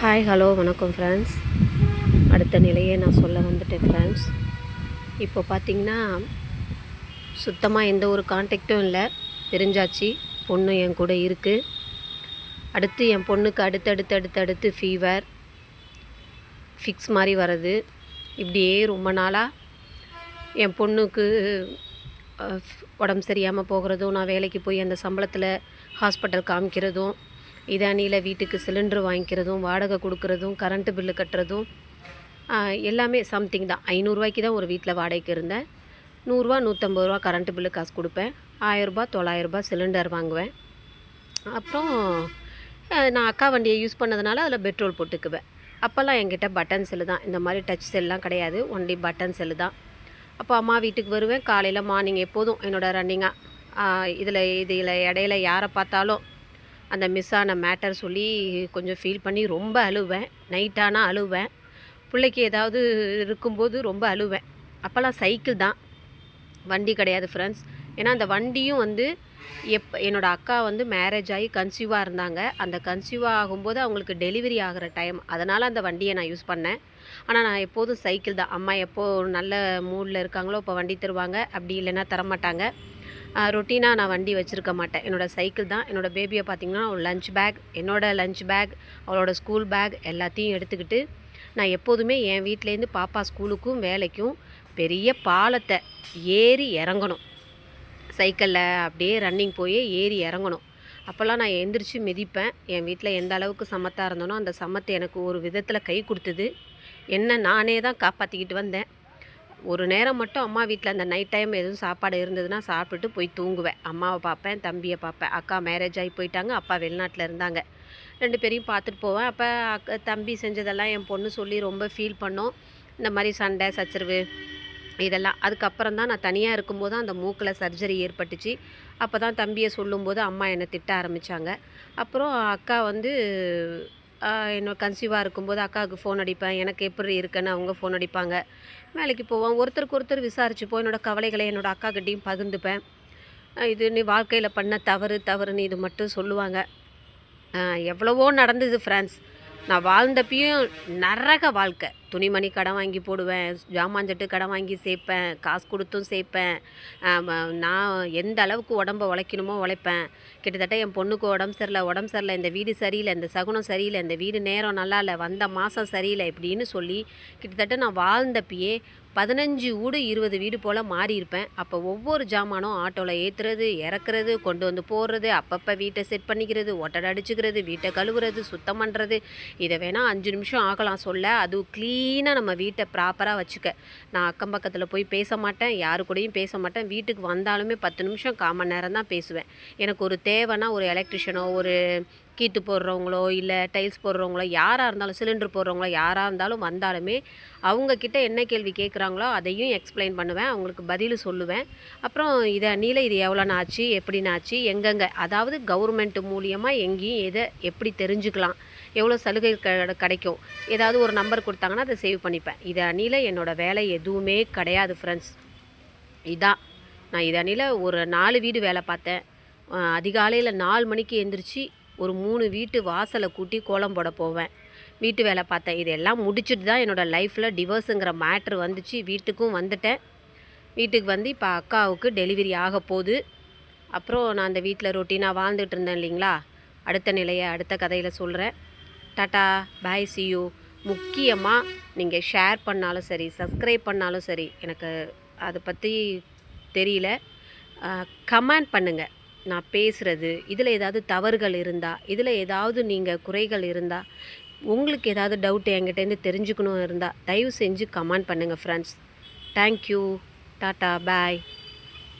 Hi hello வணக்கம் friends. அடுத்த நிலையை நான் சொல்ல வந்துட்டேன் ஃப்ரெண்ட்ஸ். இப்போ பார்த்திங்கன்னா சுத்தமாக எந்த ஒரு கான்டாக்டும் இல்லை. தெரிஞ்சாச்சு பொண்ணு என் கூட இருக்குது. அடுத்து என் பொண்ணுக்கு அடுத்தடுத்து ஃபீவர் ஃபிக்ஸ் மாதிரி வர்றது. இப்படியே ரொம்ப நாளாக என் பொண்ணுக்கு உடம்பு சரியாமல் போகிறதும், நான் வேலைக்கு போய் அந்த சம்பளத்தில் ஹாஸ்பிட்டல் காமிக்கிறதும், இதானியில் வீட்டுக்கு சிலிண்டர் வாங்கிக்கிறதும், வாடகை கொடுக்குறதும், கரண்ட்டு பில்லு கட்டுறதும், எல்லாமே சம்திங் தான். 500 தான் ஒரு வீட்டில் வாடகைக்கு இருந்தேன். 100 150 கரண்ட்டு பில்லு காசு கொடுப்பேன். 1000 900 சிலிண்டர் வாங்குவேன். அப்புறம் நான் அக்கா வண்டியை யூஸ் பண்ணதுனால அதில் பெட்ரோல் போட்டுக்குவேன். அப்போல்லாம் என்கிட்ட பட்டன் செல்லு தான், இந்த மாதிரி டச் செல்லாம் கிடையாது, ஒன்லி பட்டன் செல்லு தான். அப்போ அம்மா வீட்டுக்கு வருவேன். காலையில் மார்னிங் எப்போதும் என்னோடய ரன்னிங்காக இதில் இடையில யாரை பார்த்தாலும் அந்த மிஸ் ஆன மேட்டர் சொல்லி கொஞ்சம் ஃபீல் பண்ணி ரொம்ப அழுவேன். நைட்டானால் அழுவேன். பிள்ளைக்கு ஏதாவது இருக்கும்போது ரொம்ப அழுவேன். அப்போல்லாம் சைக்கிள் தான், வண்டி கிடையாது ஃப்ரெண்ட்ஸ். ஏன்னா அந்த வண்டியும் என்னோடய அக்கா மேரேஜ் ஆகி கன்சீவாக இருந்தாங்க. அந்த கன்சீவாக ஆகும்போது அவங்களுக்கு டெலிவரி ஆகிற டைம், அதனால் அந்த வண்டியை நான் யூஸ் பண்ணேன். ஆனால் நான் எப்போதும் சைக்கிள் தான். அம்மா எப்போது நல்ல மூடில் இருக்காங்களோ இப்போ வண்டி தருவாங்க, அப்படி இல்லைன்னா தரமாட்டாங்க. ரொட்டீனாக நான் வண்டி வச்சுருக்க மாட்டேன். என்னோடய சைக்கிள் தான். என்னோடய பேபியை பார்த்திங்கன்னா லஞ்ச் பேக், என்னோடய லஞ்ச் பேக், அவளோட ஸ்கூல் பேக் எல்லாத்தையும் எடுத்துக்கிட்டு நான் எப்போதுமே என் வீட்டிலேருந்து பாப்பா ஸ்கூலுக்கும் வேலைக்கும் பெரிய பாலத்தை ஏறி இறங்கணும். சைக்கிளில் அப்படியே ரன்னிங் போய் ஏறி இறங்கணும். அப்போல்லாம் நான் எந்திரிச்சு மிதிப்பேன். என் வீட்டில் எந்த அளவுக்கு சமத்தாக இருந்தனோ அந்த சமத்தை எனக்கு ஒரு விதத்தில் கை கொடுத்தது. என்ன நானே தான் காப்பாற்றிக்கிட்டு வந்தேன். ஒரு நேரம் மட்டும் அம்மா வீட்டில் அந்த நைட் டைம் எதுவும் சாப்பாடு இருந்ததுன்னா சாப்பிட்டுட்டு போய் தூங்குவேன். அம்மாவை பார்ப்பேன், தம்பியை பார்ப்பேன். அக்கா மேரேஜ் ஆகி போயிட்டாங்க, அப்பா வெளிநாட்டில் இருந்தாங்க. 2 பேரையும் பார்த்துட்டு போவேன். அப்போ தம்பி செஞ்சதெல்லாம் என் பொண்ணு சொல்லி ரொம்ப ஃபீல் பண்ணோம். இந்த மாதிரி சண்டை சச்சரவு இதெல்லாம். அதுக்கப்புறம் தான் நான் தனியாக இருக்கும்போது தான் அந்த மூக்கில் சர்ஜரி ஏற்பட்டுச்சு. அப்போ தான் தம்பியை சொல்லும்போது அம்மா என்னை திட்ட ஆரம்பித்தாங்க. அப்புறம் அக்கா என்னோட கன்சீவாக இருக்கும்போது அக்காவுக்கு ஃபோன் அடிப்பேன். எனக்கு எப்படி இருக்குன்னு அவங்க ஃபோன் அடிப்பாங்க. வேலைக்கு போவோம். ஒருத்தருக்கு ஒருத்தர் விசாரிச்சுப்போம். என்னோடய கவலைகளை என்னோடய அக்காக்கிட்டையும் பகிர்ந்துப்பேன். இது நீ வாழ்க்கையில் பண்ண தவறுன்னு இது மட்டும் சொல்லுவாங்க. எவ்வளவோ நடந்தது ஃப்ரெண்ட்ஸ். நான் வாழ்ந்தப்பையும் நரக வாழ்க்கை. துணிமணி கடன் வாங்கி போடுவேன், ஜாமான்சட்டு கடன் வாங்கி சேர்ப்பேன், காசு கொடுத்தும் சேர்ப்பேன். நான் எந்த அளவுக்கு உடம்பை உழைக்கணுமோ உழைப்பேன். கிட்டத்தட்ட என் பொண்ணுக்கு உடம்பு சரியில்லை, இந்த வீடு சரியில்லை, இந்த சகுனம் சரியில்லை, இந்த வீடு நேரம் நல்லா இல்லை, வந்த மாதம் சரியில்லை இப்படின்னு சொல்லி கிட்டத்தட்ட நான் வாழ்ந்தப்பயே 15 வீடு 20 வீடு போல் மாறியிருப்பேன். அப்போ ஒவ்வொரு ஜாமானும் ஆட்டோவில் ஏற்றுறது, இறக்குறது, கொண்டு வந்து போடுறது, அப்பப்போ வீட்டை செட் பண்ணிக்கிறது, ஒட்டடை அடிச்சுக்கிறது, வீட்டை கழுவுறது, சுத்தம் பண்ணுறது. இதை வேணால் 5 நிமிஷம் ஆகலாம் சொல்ல. அது க்ளீனாக நம்ம வீட்டை ப்ராப்பராக வச்சுக்க. நான் அக்கம் பக்கத்தில் போய் பேச மாட்டேன், யாரு கூடயும் பேச மாட்டேன். வீட்டுக்கு வந்தாலுமே 10 நிமிஷம் 1/4 மணி நேரம் தான் பேசுவேன். எனக்கு ஒரு தேவைன்னா ஒரு எலக்ட்ரிஷியனோ, ஒரு கீத்து போடுறவங்களோ, இல்லை டைல்ஸ் போடுறவங்களோ, யாராக இருந்தாலும், சிலிண்டர் போடுறவங்களோ யாராக இருந்தாலும் வந்தாலுமே அவங்கக்கிட்ட என்ன கேள்வி கேட்குறாங்களோ அதையும் எக்ஸ்பிளைன் பண்ணுவேன். அவங்களுக்கு பதில் சொல்லுவேன். அப்புறம் இது எவ்வளோன்னு ஆச்சு, எப்படின்னு ஆச்சு, எங்கெங்கே, அதாவது கவர்மெண்ட் மூலியமாக எங்கேயும் எதை எப்படி தெரிஞ்சுக்கலாம், எவ்வளோ சலுகை கிடைக்கும், ஏதாவது ஒரு நம்பர் கொடுத்தாங்கன்னா அதை சேவ் பண்ணிப்பேன். என்னோடய வேலை எதுவுமே கிடையாது ஃப்ரெண்ட்ஸ். இதான் நான் ஒரு 4 வீடு வேலை பார்த்தேன். அதிகாலையில் 4 மணிக்கு எழுந்திரிச்சு ஒரு 3 வீட்டு வாசலை கூட்டி கோலம் போட போவேன். வீட்டு வேலை பார்த்தேன். இதெல்லாம் முடிச்சுட்டு தான் என்னோடய லைஃப்பில் டிவோர்ஸுங்கிற மேட்ரு வந்துச்சு. வீட்டுக்கும் வந்துட்டேன். வீட்டுக்கு இப்போ அக்காவுக்கு டெலிவரி ஆக போகுது. அப்புறம் நான் அந்த வீட்டில் ரொட்டீனாக வாழ்ந்துட்டு இருந்தேன் இல்லைங்களா. அடுத்த கதையில் சொல்கிறேன். Tata, bye, see you. முக்கியமாக நீங்கள் ஷேர் பண்ணாலும் சரி, சப்ஸ்கிரைப் பண்ணாலும் சரி, எனக்கு அதை பற்றி தெரியல. கமெண்ட் பண்ணுங்கள். நான் பேசுகிறது இதில் ஏதாவது தவறுகள் இருந்தால், இதில் ஏதாவது நீங்கள் குறைகள் இருந்தால், உங்களுக்கு ஏதாவது டவுட் என்கிட்டேருந்து தெரிஞ்சுக்கணும் இருந்தால் தயவு செஞ்சு கமெண்ட் பண்ணுங்கள் ஃப்ரெண்ட்ஸ். தேங்க்யூ. டாட்டா, பாய்.